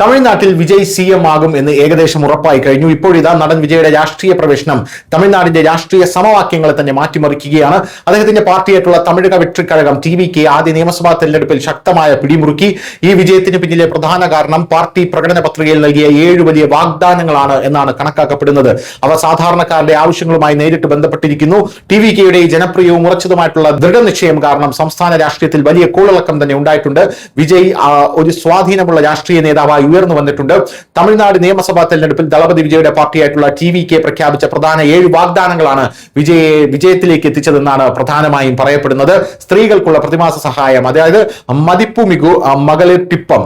തമിഴ്നാട്ടിൽ വിജയ് CM ആകും എന്ന് ഏകദേശം ഉറപ്പായി കഴിഞ്ഞു. ഇപ്പോഴിതാ നടൻ വിജയുടെ രാഷ്ട്രീയ പ്രവേശനം തമിഴ്നാടിന്റെ രാഷ്ട്രീയ സമവാക്യങ്ങളെ തന്നെ മാറ്റിമറിക്കുകയാണ്. അദ്ദേഹത്തിന്റെ പാർട്ടിയായിട്ടുള്ള തമിഴക വെട്രിക്കഴകം TVK ആദ്യ നിയമസഭാ തെരഞ്ഞെടുപ്പിൽ ശക്തമായ പിടിമുറുക്കി. ഈ വിജയത്തിന് പിന്നിലെ പ്രധാന കാരണം പാർട്ടി പ്രകടന പത്രികയിൽ നൽകിയ 7 വലിയ വാഗ്ദാനങ്ങളാണ് എന്നാണ് കണക്കാക്കപ്പെടുന്നത്. അവ സാധാരണക്കാരുടെ ആവശ്യങ്ങളുമായി നേരിട്ട് ബന്ധപ്പെട്ടിരിക്കുന്നു. TVKയുടെ ഈ ജനപ്രിയവും ഉറച്ചതുമായിട്ടുള്ള ദൃഢനിശ്ചയം കാരണം സംസ്ഥാന രാഷ്ട്രീയത്തിൽ വലിയ കോളിളക്കം തന്നെ ഉണ്ടായിട്ടുണ്ട്. വിജയ് ഒരു സ്വാധീനമുള്ള രാഷ്ട്രീയ നേതാവായി ഉയർന്നു വന്നിട്ടുണ്ട്. തമിഴ്നാട് നിയമസഭാ തെരഞ്ഞെടുപ്പിൽ ദളപതി വിജയുടെ പാർട്ടിയായിട്ടുള്ള TVK പ്രഖ്യാപിച്ച പ്രധാന 7 വാഗ്ദാനങ്ങളാണ് വിജയത്തിലേക്ക് എത്തിച്ചതെന്നാണ് പ്രധാനമായും പറയപ്പെടുന്നത്. സ്ത്രീകൾക്കുള്ള പ്രതിമാസ സഹായം, അതായത് മതിപ്പുമികു മകളിർ ടിപ്പം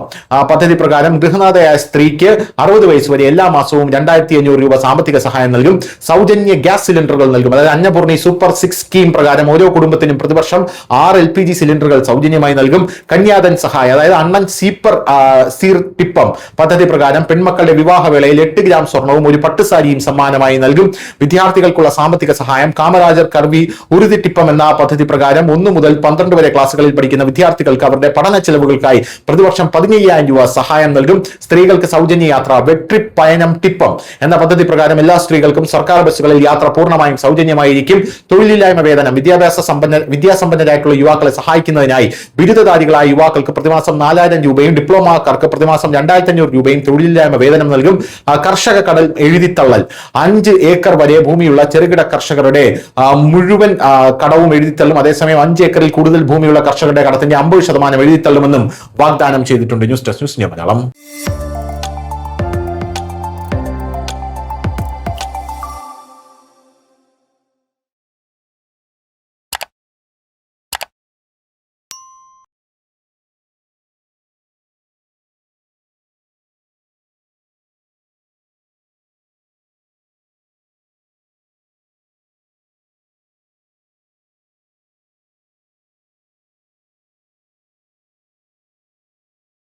പദ്ധതി പ്രകാരം ഗൃഹനാഥയായ സ്ത്രീക്ക് 60 വയസ്സ് വരെ എല്ലാ മാസവും 2500 രൂപ സാമ്പത്തിക സഹായം നൽകും. സൗജന്യ ഗ്യാസ് സിലിണ്ടറുകൾ നൽകും. അതായത് അന്നപൂർണി സൂപ്പർ 6 സ്കീം പ്രകാരം ഓരോ കുടുംബത്തിനും പ്രതിവർഷം 6 LPG സിലിണ്ടറുകൾ സൗജന്യമായി നൽകും. കന്യാദൻ സഹായം, അതായത് അണ്ണൻ സീർ ടിപ്പം പദ്ധതി പ്രകാരം പെൺമക്കളുടെ വിവാഹവേളയിൽ 8 ഗ്രാം സ്വർണവും ഒരു പട്ടുസാരിയും സമ്മാനമായി നൽകും. വിദ്യാർത്ഥികൾക്കുള്ള സാമ്പത്തിക സഹായം കാമരാജർ കർവി ഉറുതി ടിപ്പം എന്ന പദ്ധതി പ്രകാരം 1 മുതൽ 12 വരെ ക്ലാസുകളിൽ പഠിക്കുന്ന വിദ്യാർത്ഥികൾക്ക് അവരുടെ പഠന ചെലവുകൾക്കായി പ്രതിവർഷം 15,000 രൂപ സഹായം നൽകും. സ്ത്രീകൾക്ക് സൗജന്യ യാത്ര വെട്രി പയനം ടിപ്പം എന്ന പദ്ധതി പ്രകാരം എല്ലാ സ്ത്രീകൾക്കും സർക്കാർ ബസ്സുകളിൽ യാത്ര പൂർണ്ണമായും സൗജന്യമായിരിക്കും. തൊഴിലില്ലായ്മ വേതനം, വിദ്യാസമ്പന്നരായിട്ടുള്ള യുവാക്കളെ സഹായിക്കുന്നതിനായി ബിരുദധാരികളായ യുവാക്കൾക്ക് പ്രതിമാസം 4,000 രൂപയും ഡിപ്ലോമക്കാർക്ക് പ്രതിമാസം 2,500 രൂപയും തൊഴിലില്ലായ്മ വേതനം നൽകും. കർഷക കടൽ എഴുതിത്തള്ളൽ, 5 ഏക്കർ വരെ ഭൂമിയുള്ള ചെറുകിട കർഷകരുടെ മുഴുവൻ കടവും എഴുതിത്തള്ളും. അതേസമയം 5 ഏക്കറിൽ കൂടുതൽ ഭൂമിയുള്ള കർഷകരുടെ കടത്തിന്റെ 50% എഴുതിത്തള്ളുമെന്നും വാഗ്ദാനം ചെയ്തിട്ടുണ്ട്. News desk news India Malayalam.